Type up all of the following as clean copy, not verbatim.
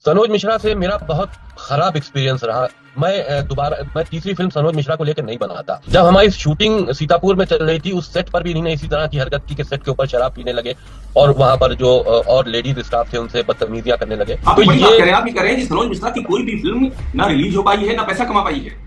सनोज मिश्रा से मेरा बहुत खराब एक्सपीरियंस रहा। मैं तीसरी फिल्म सनोज मिश्रा को लेकर नहीं बनाता। जब हमारी शूटिंग सीतापुर में चल रही थी, उस सेट पर भी इन्होंने इसी तरह की हरकत की कि सेट के ऊपर शराब पीने लगे और वहां पर जो और लेडीज स्टाफ थे उनसे बदतमीजियां करने लगे। आप तो ये बड़ी बात ये कह रहे हैं। आप ये कह रहे हैं कि सनोज मिश्रा की कोई भी फिल्म ना रिलीज हो पाई है ना पैसा कमा पाई है।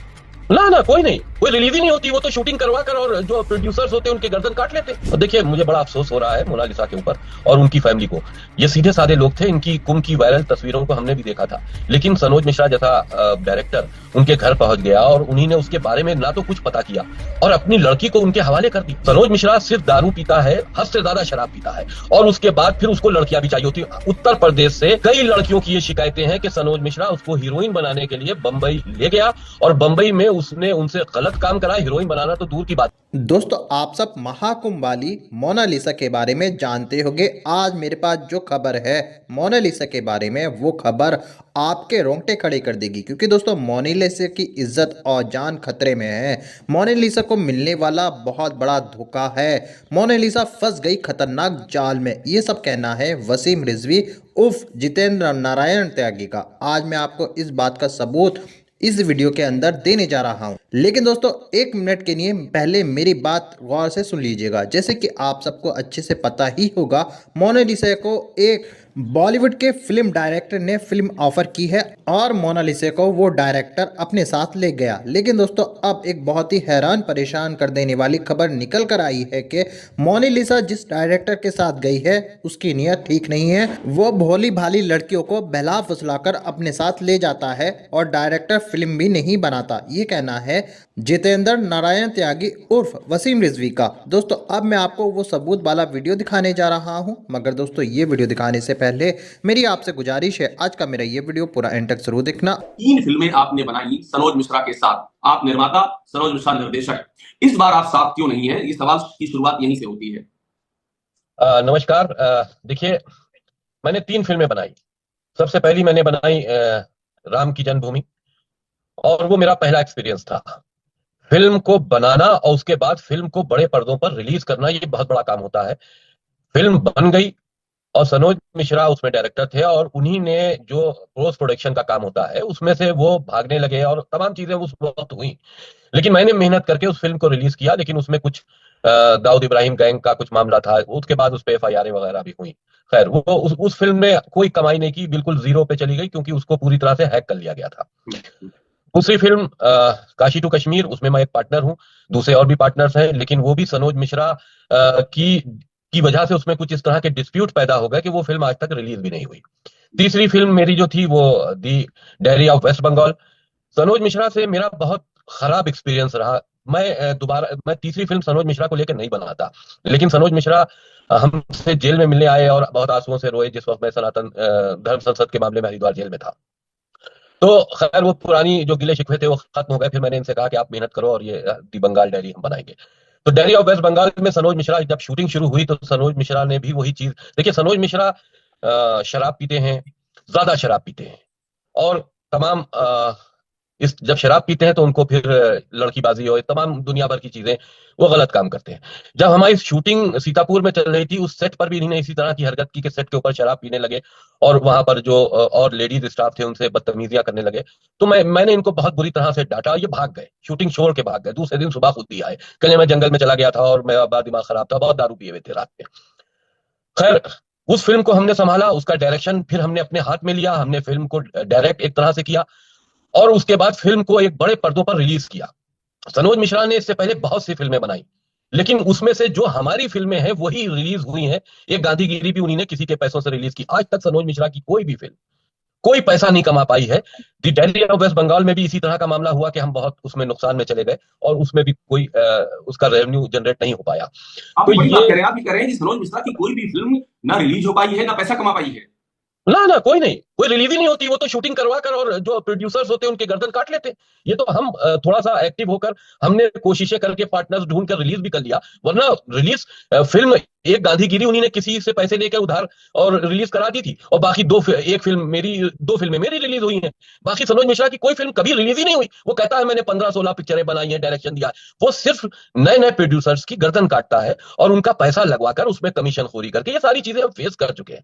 ना ना कोई नहीं, कोई रिलीज ही नहीं होती। वो तो शूटिंग करवा कर और जो प्रोड्यूसर्स होते हैं उनके गर्दन काट लेते। और देखिए, मुझे बड़ा अफसोस हो रहा है मोनालिसा के ऊपर और उनकी फैमिली को। ये सीधे साधे लोग थे, इनकी कुम की वायरल तस्वीरों को हमने भी देखा था। लेकिन सनोज मिश्रा जैसा डायरेक्टर उनके घर पहुंच गया और उन्हीं ने उसके बारे में ना तो कुछ पता किया और अपनी लड़की को उनके हवाले कर दी। सनोज मिश्रा सिर्फ दारू पीता है, हद से ज्यादा शराब पीता है, और उसके बाद फिर उसको लड़कियां भी चाहिए होती। उत्तर प्रदेश से कई लड़कियों की ये शिकायतें हैं कि सनोज मिश्रा उसको हीरोइन बनाने के लिए बंबई ले गया और बंबई में उसने उनसे गलत काम करा। हीरोइन बनाना तो दूर की बात। दोस्तों, आप सब महाकुंभ वाली मोनालिसा के बारे में जानते होंगे। आज मेरे पास जो खबर है मोनालिसा के बारे में, वो खबर आपके रोंगटे खड़े कर देगी। क्योंकि दोस्तों, मोनालिसा की इज्जत और जान खतरे में है। मोनालिसा को मिलने वाला बहुत बड़ा धोखा है। मोनालिसा फंस गई खतरनाक जाल में, ये सब कहना है वसीम रिजवी उर्फ जितेंद्र नारायण त्यागी का। आज मैं आपको इस बात का सबूत इस वीडियो के अंदर देने जा रहा हूं। लेकिन दोस्तों, एक मिनट के लिए पहले मेरी बात गौर से सुन लीजिएगा। जैसे कि आप सबको अच्छे से पता ही होगा, मोनालिसा को एक बॉलीवुड के फिल्म डायरेक्टर ने फिल्म ऑफर की है और मोनालिसा को वो डायरेक्टर अपने साथ ले गया। लेकिन दोस्तों, अब एक बहुत ही हैरान परेशान कर देने वाली खबर निकल कर आई है कि मोनालिसा जिस डायरेक्टर के साथ गई है उसकी नीयत ठीक नहीं है। वो भोली भाली लड़कियों को बहला फुसलाकर अपने साथ ले जाता है और डायरेक्टर फिल्म भी नहीं बनाता। ये कहना है जितेंद्र नारायण त्यागी उर्फ वसीम रिजवी का। दोस्तों, अब मैं आपको वो सबूत वाला वीडियो दिखाने जा रहा हूं। मगर दोस्तों, ये वीडियो दिखाने से पहले मेरी आपसे गुजारिश है, आज का मेरा ये वीडियो पूरा एंड तक जरूर देखना। 3 फिल्में आपने बनाई सनोज मिश्रा के साथ। आप निर्माता, सनोज मिश्रा निर्देशक। इस बार आप साथ क्यों नहीं है? ये सवाल की शुरुआत यहीं से होती है। नमस्कार। देखिए, मैंने 3 फिल्में बनाई। सबसे पहली मैंने बनाई राम की जन्मभूमि, और वो मेरा पहला एक्सपीरियंस था। फिल्म को बनाना और उसके बाद फिल्म को बड़े पर्दों पर रिलीज करना, ये बहुत बड़ा काम होता है। फिल्म बन गई और सनोज मिश्रा उसमें डायरेक्टर थे, और उन्हीं ने जो पोस्ट प्रोडक्शन का काम होता है उसमें से वो भागने लगे और तमाम चीजें उस वक्त हुई। लेकिन मैंने मेहनत करके उस फिल्म को रिलीज किया। लेकिन उसमें कुछ दाऊद इब्राहिम गैंग का कुछ मामला था, उसके बाद उस पर एफआईआर वगैरह भी हुई। खैर, वो उस फिल्म में कोई कमाई नहीं की, बिल्कुल जीरो पे चली गई, क्योंकि उसको पूरी तरह से हैक कर लिया गया था। दूसरी फिल्म काशी टू कश्मीर, उसमें मैं एक पार्टनर हूँ। दूसरे और भी पार्टनर्स हैं, लेकिन वो भी सनोज मिश्रा की वजह से उसमें कुछ इस तरह के डिस्प्यूट पैदा हो गए कि वो फिल्म आज तक रिलीज भी नहीं हुई। तीसरी फिल्म मेरी जो थी वो the diary of West Bengal. Sanoj Mishra से मेरा बहुत खराब एक्सपीरियंस रहा। मैं तीसरी फिल्म सनोज मिश्रा को लेकर नहीं बनाता। लेकिन सनोज मिश्रा हमसे जेल में मिलने आए और बहुत आंसुओं से रोए जिस वक्त मैं सनातन धर्म संसद के मामले में हरिद्वार जेल में था। तो खैर, वो पुरानी जो गिले शिकवे थे वो खत्म हो गए। फिर मैंने इनसे कहा कि आप मेहनत करो और ये दी बंगाल डायरी हम बनाएंगे। तो डायरी ऑफ वेस्ट बंगाल में सनोज मिश्रा जब शूटिंग शुरू हुई, तो सनोज मिश्रा ने भी वही चीज। देखिए, सनोज मिश्रा शराब पीते हैं, ज्यादा शराब पीते हैं, और तमाम इस जब शराब पीते हैं तो उनको फिर लड़कीबाजी और तमाम दुनिया भर की चीजें, वो गलत काम करते हैं। जब हमारी शूटिंग सीतापुर में चल रही थी, उस सेट पर भी इन्होंने इसी तरह की हरकत की कि सेट के ऊपर शराब पीने लगे और वहां पर जो और लेडीज स्टाफ थे उनसे बदतमीजियां करने लगे। तो मैंने इनको बहुत बुरी तरह से डांटा। ये भाग गए, शूटिंग छोड़ के भाग गए। दूसरे दिन सुबह खुद भी आए, कहने मैं जंगल में चला गया था और मेरा दिमाग खराब था, बहुत दारू पिए हुए थे रात में। खैर, उस फिल्म को हमने संभाला, उसका डायरेक्शन फिर हमने अपने हाथ में लिया। हमने फिल्म को डायरेक्ट एक तरह से किया और उसके बाद फिल्म को एक बड़े पर्दों पर रिलीज किया। सनोज मिश्रा ने इससे पहले बहुत सी फिल्में बनाई, लेकिन उसमें से जो हमारी फिल्में हैं वही रिलीज हुई हैं। एक गांधीगिरी भी उन्हीं ने किसी के पैसों से रिलीज की। आज तक सनोज मिश्रा की कोई भी फिल्म कोई पैसा नहीं कमा पाई है। दी डायरी ऑफ वेस्ट बंगाल में भी इसी तरह का मामला हुआ कि हम बहुत उसमें नुकसान में चले गए और उसमें भी कोई उसका रेवेन्यू जनरेट नहीं हो पाया। आप तो ये बड़ी बात ये कह रहे हैं। आप ये कह रहे हैं कि सनोज मिश्रा की कोई भी फिल्म ना रिलीज हो पाई है ना पैसा कमा पाई है। ना ना कोई नहीं, कोई रिलीज ही नहीं होती। वो तो शूटिंग करवा कर और जो प्रोड्यूसर्स होते हैं उनके गर्दन काट लेते। ये तो हम थोड़ा सा एक्टिव होकर हमने कोशिशें करके पार्टनर्स ढूंढ कर रिलीज भी कर लिया। वरना रिलीज फिल्म एक गांधीगिरी उन्हीं ने किसी से पैसे लेकर उधार और रिलीज करा दी थी, और बाकी एक फिल्म मेरी, 2 फिल्में मेरी रिलीज हुई हैं। बाकी सनोज मिश्रा की कोई फिल्म कभी रिलीज ही नहीं हुई। वो कहता है मैंने 15-16 पिक्चरें बनाई हैं, डायरेक्शन दिया है। वो सिर्फ नए नए प्रोड्यूसर्स की गर्दन काटता है और उनका पैसा लगवाकर उसमें कमीशन खोरी करके, ये सारी चीजें हम फेस कर चुके हैं।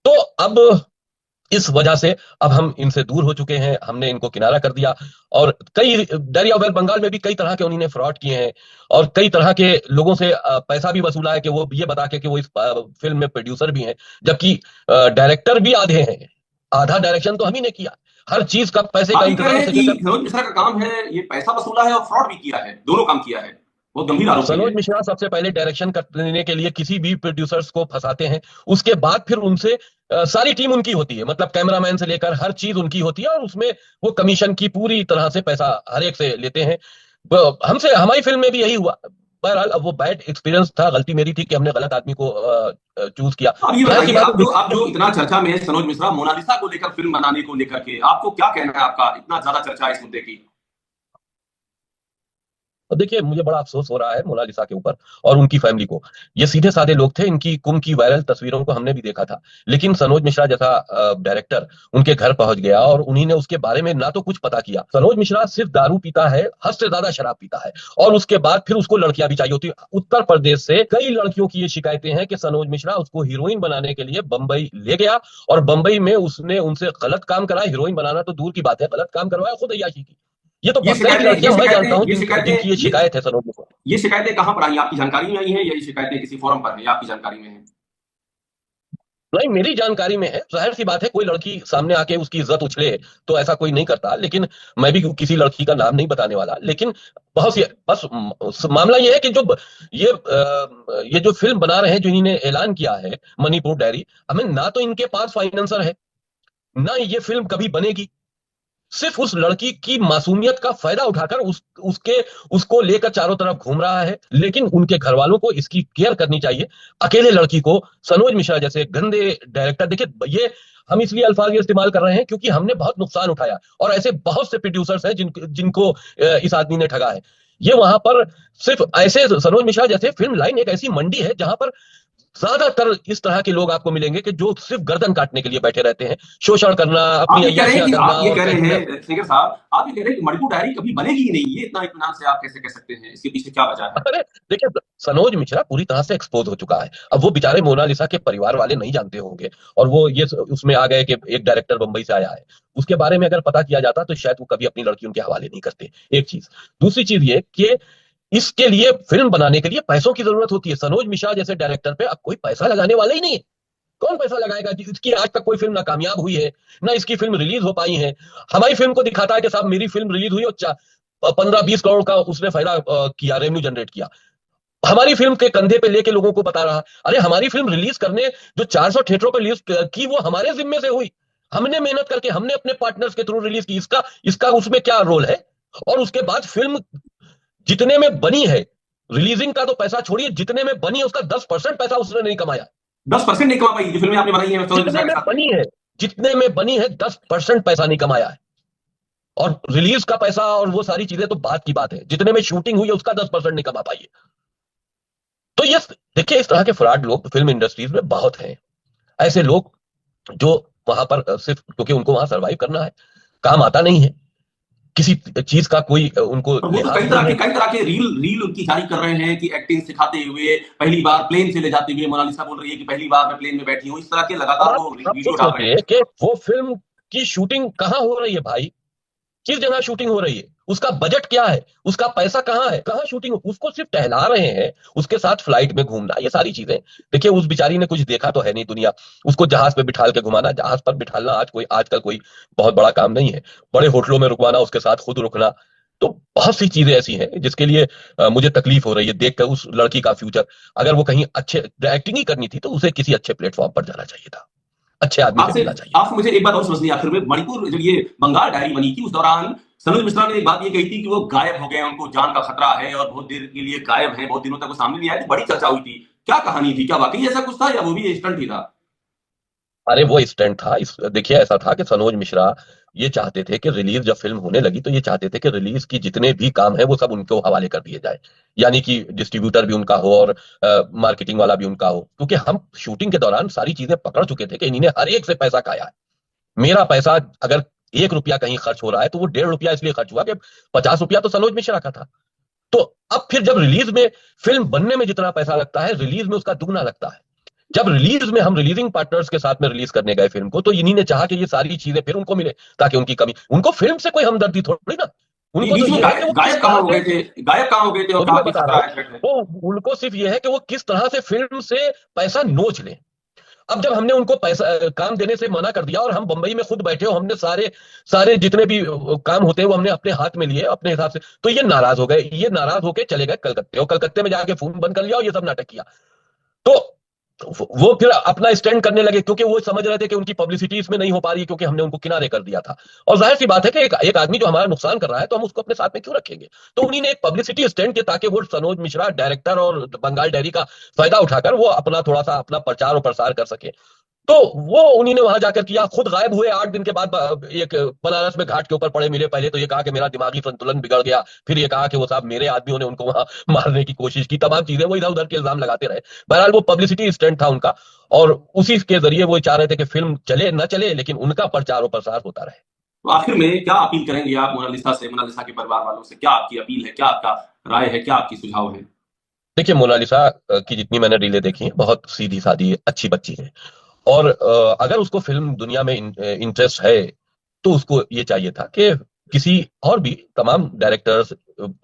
तो अब इस वजह से अब हम इनसे दूर हो चुके हैं, हमने इनको किनारा कर दिया। और कई दरिया वेल बंगाल में भी कई तरह के उन्होंने फ्रॉड किए हैं और कई तरह के लोगों से पैसा भी वसूला है कि वो ये बता के कि वो इस फिल्म में प्रोड्यूसर भी हैं, जबकि डायरेक्टर भी आधे हैं। आधा डायरेक्शन तो हम ही ने किया। हर चीज का पैसे का आप ये कह रहे इंतजाम हैं से कि लेकर। सरोज मिश्रा का काम है ये पैसा वसूला है और फ्रॉड भी किया है, दोनों काम किया है। बहुत गंभीर आरोप है सनोज ये। मिश्रा सबसे पहले डायरेक्शन करने के लिए किसी भी प्रोड्यूसर्स को फंसाते हैं, उसके बाद फिर उनसे सारी टीम उनकी होती है, मतलब कैमरामैन से लेकर हर चीज उनकी होती है, और उसमें वो कमीशन की पूरी तरह से पैसा हर एक से लेते हैं। हमसे हमारी फिल्म में भी यही हुआ। बहरहाल अब वो बैड एक्सपीरियंस था, गलती मेरी थी कि हमने गलत आदमी को चूज किया। अब ये जाहिर सी बताइए, बात है। आप जो इतना चर्चा में है सनोज मिश्रा मोनालिसा को लेकर, फिल्म बनाने को लेकर के, आपको क्या कहना है? आपका इतना ज्यादा चर्चा है इस मुद्दे की। और देखिए, मुझे बड़ा अफसोस हो रहा है मोनालिसा के ऊपर और उनकी फैमिली को। ये सीधे साधे लोग थे, इनकी कुम की वायरल तस्वीरों को हमने भी देखा था, लेकिन सनोज मिश्रा जैसा डायरेक्टर उनके घर पहुंच गया और उन्हीं ने उसके बारे में ना तो कुछ पता किया। सनोज मिश्रा सिर्फ दारू पीता है, हद से ज्यादा शराब पीता है, और उसके बाद फिर उसको लड़कियां भी चाहिए होती। उत्तर प्रदेश से कई लड़कियों की ये शिकायतें हैं कि सनोज मिश्रा उसको हीरोइन बनाने के लिए बंबई ले गया और बंबई में उसने उनसे गलत काम कराया। हीरोइन बनाना तो दूर की बात है, गलत काम करवाया खुद अय्याशी की। ये तो ये बहुत कई शिकायतें ये लड़कियां मैं जानता शिकायतें हूं ये जिनकी शिकायतें ये शिकायत है सनोज मिश्रा। ये शिकायतें कहां पर आई? आपकी जानकारी में आई हैं या ये शिकायतें किसी फोरम पर है या आपकी जानकारी में है? नहीं, मेरी जानकारी में है। जाहिर सी बात है, कोई लड़की सामने आके उसकी इज्जत उछले तो ऐसा कोई नहीं करता, लेकिन मैं भी किसी लड़की का नाम नहीं बताने वाला। लेकिन बहुत सी बस मामला ये है कि जो ये जो फिल्म बना रहे हैं, जो इन्होंने ऐलान किया है मणिपुर डायरी, हमें ना तो इनके पास फाइनेंसर है, ना ये फिल्म कभी बनेगी। सिर्फ उस लड़की की मासूमियत का फायदा उठाकर उसके उसको लेकर चारों तरफ घूम रहा है। लेकिन उनके घर वालों को इसकी केयर करनी चाहिए। अकेले लड़की को सनोज मिश्रा जैसे गंदे डायरेक्टर, देखिए ये हम इसलिए अल्फाज ये इस्तेमाल कर रहे हैं क्योंकि हमने बहुत नुकसान उठाया और ऐसे बहुत से प्रोड्यूसर्स हैं जिनको इस आदमी ने ठगा है। ये वहां पर सिर्फ ऐसे सनोज मिश्रा जैसे फिल्म लाइन एक ऐसी मंडी है जहां पर ज्यादातर इस तरह के लोग आपको मिलेंगे कि जो सिर्फ गर्दन काटने के लिए बैठे रहते हैं, शोषण करना, अपनी अय्याशियां करना आप ये और कह रहे कहीं ना। हैं शेखर साहब, आप ये कह रहे हैं कि मणिपुर डायरी कभी बनेगी ही नहीं, ये इतना इत्मीनान से आप कैसे कह सकते हैं? इसके पीछे क्या वजह है? अरे देखिए, सनोज मिश्रा पूरी तरह से एक्सपोज हो चुका है। अब वो बेचारे मोनालिसा के परिवार वाले नहीं जानते होंगे, और वो ये उसमें आ गए कि एक डायरेक्टर बंबई से आया है। उसके बारे में अगर पता किया जाता तो शायद वो कभी अपनी लड़की उनके हवाले नहीं करते। एक चीज। दूसरी चीज ये कि इसके लिए फिल्म बनाने के लिए पैसों की जरूरत होती है। सनोज मिश्रा जैसे डायरेक्टर पे अब कोई पैसा लगाने वाला ही नहीं है। कौन पैसा लगाएगा? इसकी आज तक कोई फिल्म ना कामयाब हुई है, ना इसकी फिल्म रिलीज हो पाई है। हमारी फिल्म को दिखाता है कि साहब मेरी फिल्म रिलीज हुई और 15-20 करोड़ का उसने फायदा किया, रेवेन्यू जनरेट किया। हमारी फिल्म के कंधे पे लेके लोगों को बता रहा, अरे हमारी फिल्म रिलीज करने जो 400 थिएटरों पे रिलीज की, वो हमारे जिम्मे से हुई। हमने मेहनत करके, हमने अपने पार्टनर्स के थ्रू रिलीज की। इसका इसका उसमें क्या रोल है? और उसके बाद फिल्म जितने में बनी है, रिलीजिंग का तो पैसा छोड़िए, जितने में बनी है उसका 10% पैसा उसने नहीं कमाया। 10% नहीं कमा पाई जो फिल्में आपने बनाई है सरोज जितने मिश्रा के में साथ में। बनी है, जितने में बनी है 10% पैसा नहीं कमाया है। और रिलीज का पैसा और वो सारी चीजें तो बात की बात है, जितने में शूटिंग हुई है उसका 10% नहीं कमा पाई है। तो ये देखिए, इस तरह के फ्रॉड लोग फिल्म इंडस्ट्रीज में बहुत हैं। ऐसे लोग जो वहां पर सिर्फ क्योंकि उनको वहां सरवाइव करना है, काम आता नहीं है, किसी चीज का कोई उनको और वो तो लिहाज नहीं है। कई तरह के रील रील उनकी जारी कर रहे हैं कि एक्टिंग सिखाते हुए, पहली बार प्लेन से ले जाते हुए, मोनालिसा बोल रही है कि पहली बार मैं प्लेन में बैठी हूँ, इस तरह के अब लगातार आप वो आप वीडियो खुद डाल रहे सोचिए हैं। कि वो फिल्म की शूटिंग कहाँ हो रही है भाई, किस जगह शूटिंग हो रही है, उसका बजट क्या है, उसका पैसा कहाँ है, कहाँ शूटिंग हो, उसको सिर्फ टहला रहे हैं, उसके साथ फ्लाइट में घूमना, ये सारी चीजें। देखिए, उस बेचारी ने कुछ देखा तो है नहीं दुनिया। उसको जहाज पे बिठाल के घुमाना, जहाज पर बिठालना आजकल कोई बहुत बड़ा काम नहीं है। बड़े होटलों में रुकवाना, उसके साथ खुद रुकना, तो बहुत सी चीजें ऐसी हैं जिसके लिए मुझे तकलीफ हो रही है देखकर उस लड़की का फ्यूचर। अगर वो कहीं अच्छे एक्टिंग ही करनी थी तो उसे किसी अच्छे प्लेटफॉर्म पर जाना चाहिए था, अच्छे आदमी से आपसे मिलना चाहिए था। आपसे मुझे एक बात और समझनी है आखिर में, मणिपुर जब ये बंगाल डायरी बनी थी उस दौरान सनोज मिश्रा ने एक बात ये कही थी कि वो गायब हो गए, उनको जान का खतरा है और बहुत देर के लिए गायब है, बहुत दिनों तक वो सामने नहीं आए थे, बड़ी चर्चा हुई थी। क्या कहानी थी? क्या वाकई ऐसा कुछ था या वो भी स्टंट ही था? अरे वो स्टैंड था। देखिए, ऐसा था कि सनोज मिश्रा ये चाहते थे कि रिलीज जब फिल्म होने लगी तो ये चाहते थे कि रिलीज की जितने भी काम है वो सब उनको हवाले कर दिए जाए, यानी कि डिस्ट्रीब्यूटर भी उनका हो और मार्केटिंग वाला भी उनका हो। क्योंकि हम शूटिंग के दौरान सारी चीजें पकड़ चुके थे कि इन्होंने हर एक से पैसा खाया है। मेरा पैसा अगर 1 रुपया कहीं खर्च हो रहा है तो वो 1.5 रुपया इसलिए खर्च हुआ कि 50 रुपया तो सनोज मिश्रा का था। तो अब फिर जब रिलीज में, फिल्म बनने में जितना पैसा लगता है, रिलीज में उसका दुगना लगता है। जब रिलीज में हम रिलीजिंग पार्टनर्स के साथ में रिलीज करने गए फिल्म को, तो इन्हीं ने चाहा कि ये सारी चीजें फिर उनको मिले, ताकि उनकी कमी, उनको फिल्म से कोई हमदर्दी थोड़ी ना, उनको तो बीच में ये है कि वो किस गायब कहाँ तरह हो से, गए थे, गायब कहाँ हो गए थे और वो भी कहा मैं कि बता रहा खतरा हूँ, है, threat है। वो उनको सिर्फ ये है कि वो किस तरह से फिल्म से पैसा नोच ले। अब जब हमने उनको पैसा काम देने से मना कर दिया, और हम बंबई में खुद बैठे हो, हमने सारे सारे जितने भी काम होते हैं वो हमने अपने हाथ में लिए अपने हिसाब से, तो ये नाराज हो गए, ये नाराज होके चले गए कलकत्ते, और कलकत्ते में जाके फोन बंद कर लिया और ये सब नाटक किया। तो वो फिर अपना स्टैंड करने लगे, क्योंकि वो समझ रहे थे कि उनकी पब्लिसिटी इसमें नहीं हो पा रही, क्योंकि हमने उनको किनारे कर दिया था। और जाहिर सी बात है कि एक आदमी जो हमारा नुकसान कर रहा है, तो हम उसको अपने साथ में क्यों रखेंगे। तो उन्हीं ने एक पब्लिसिटी स्टैंड किया, ताकि वो सनोज मिश्रा डायरेक्टर और बंगाल डायरी का फायदा उठाकर वो अपना थोड़ा सा अपना प्रचार और प्रसार कर सके। तो वो उन्हीं ने वहां जाकर किया, खुद गायब हुए 8 दिन के बाद, एक बनारस में घाट के ऊपर पड़े मिले। पहले तो ये कहा कि मेरा दिमागी संतुलन बिगड़ गया, फिर ये कहा कि वो साहब मेरे आदमियों ने उनको वहां मारने की कोशिश की, तमाम चीजें वो इधर उधर के इल्जाम लगाते रहे। बहरहाल वो पब्लिसिटी स्टंट था उनका, और उसी के जरिए वो चाह रहे थे कि फिल्म चले न चले, लेकिन उनका प्रचार और प्रसार होता रहे। तो आखिर में क्या अपील करेंगे आप मोनालिसा से, मोनालिसा के परिवार वालों से? क्या आपकी अपील है, क्या आपका राय है, क्या आपकी सुझाव है? देखिए, मोनालिसा की जितनी मैंने रीलें देखी हैं, बहुत सीधी सादी अच्छी बच्ची है। और अगर उसको फिल्म दुनिया में इंटरेस्ट है, तो उसको ये चाहिए था कि किसी और भी तमाम डायरेक्टर्स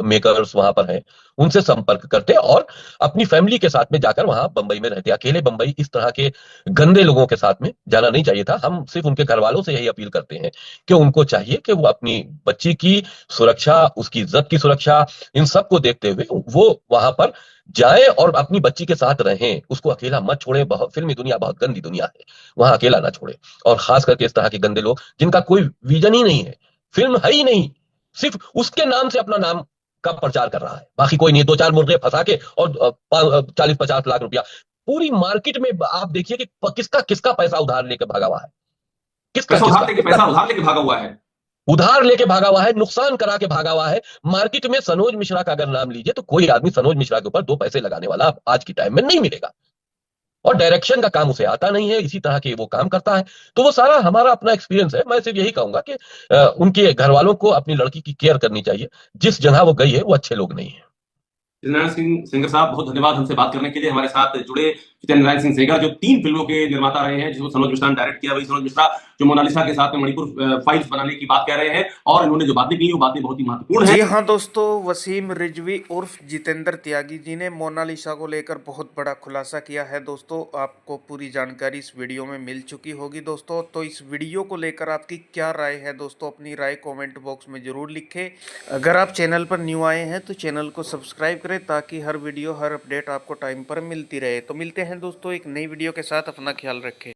मेकर्स वहां पर हैं, उनसे संपर्क करते और अपनी फैमिली के साथ में जाकर वहां बंबई में रहते। अकेले बंबई इस तरह के गंदे लोगों के साथ में जाना नहीं चाहिए था। हम सिर्फ उनके घर वालों से यही अपील करते हैं कि उनको चाहिए कि वो अपनी बच्ची की सुरक्षा, उसकी इज्जत की सुरक्षा, इन सब को देखते हुए वो वहां पर जाएं और अपनी बच्ची के साथ रहें, उसको अकेला मत छोड़े। बहुत फिल्मी दुनिया बहुत गंदी दुनिया है, वहां अकेला ना छोड़े। और खास करके इस तरह के गंदे लोग जिनका कोई विजन ही नहीं है, फिल्म है ही नहीं, सिर्फ उसके नाम से अपना नाम का प्रचार कर रहा है, बाकी कोई नहीं। 2-4 मुर्गे फंसा के और 40-50 लाख रुपया, पूरी मार्केट में आप देखिए कि किसका किसका पैसा उधार लेके भागा हुआ है, किसका किसका पैसा उधार लेके भागा हुआ है। उधार लेके भागा हुआ है, नुकसान करा के भागा हुआ है। मार्केट में सनोज मिश्रा का अगर नाम लीजिए, तो कोई आदमी सनोज मिश्रा के ऊपर 2 पैसे लगाने वाला आज की टाइम में नहीं मिलेगा। और डायरेक्शन का काम उसे आता नहीं है, इसी तरह के वो काम करता है। तो वो सारा हमारा अपना एक्सपीरियंस है। मैं सिर्फ यही कहूंगा कि उनके घर वालों को अपनी लड़की की केयर करनी चाहिए। जिस जगह वो गई है वो अच्छे लोग नहीं है। जितेंद्र सिंह सेंगर साहब, बहुत धन्यवाद हमसे बात करने के लिए। हमारे साथ जुड़े जितेंद्र सिंह सेंगर, जो 3 फिल्मों के निर्माता रहे हैं, जिसको सनोज मिश्रा ने डायरेक्ट किया। वही सनोज मिश्रा जो मोनालिसा के साथ में मणिपुर फाइल्स बनाने की बात कह रहे हैं, और इन्होंने जो बातें की वो बातें बहुत ही महत्वपूर्ण है। जी हाँ दोस्तों, वसीम रिजवी उर्फ जितेंद्र त्यागी जी ने मोनालिसा को लेकर बहुत बड़ा खुलासा किया है। दोस्तों, आपको पूरी जानकारी इस वीडियो में मिल चुकी होगी दोस्तों। तो इस वीडियो को लेकर आपकी क्या राय है दोस्तों, अपनी राय कमेंट बॉक्स में जरूर लिखें। अगर आप चैनल पर न्यू आए हैं तो चैनल को सब्सक्राइब करें, ताकि हर वीडियो हर अपडेट आपको टाइम पर मिलती रहे। तो मिलते हैं दोस्तों एक नई वीडियो के साथ, अपना ख्याल रखें।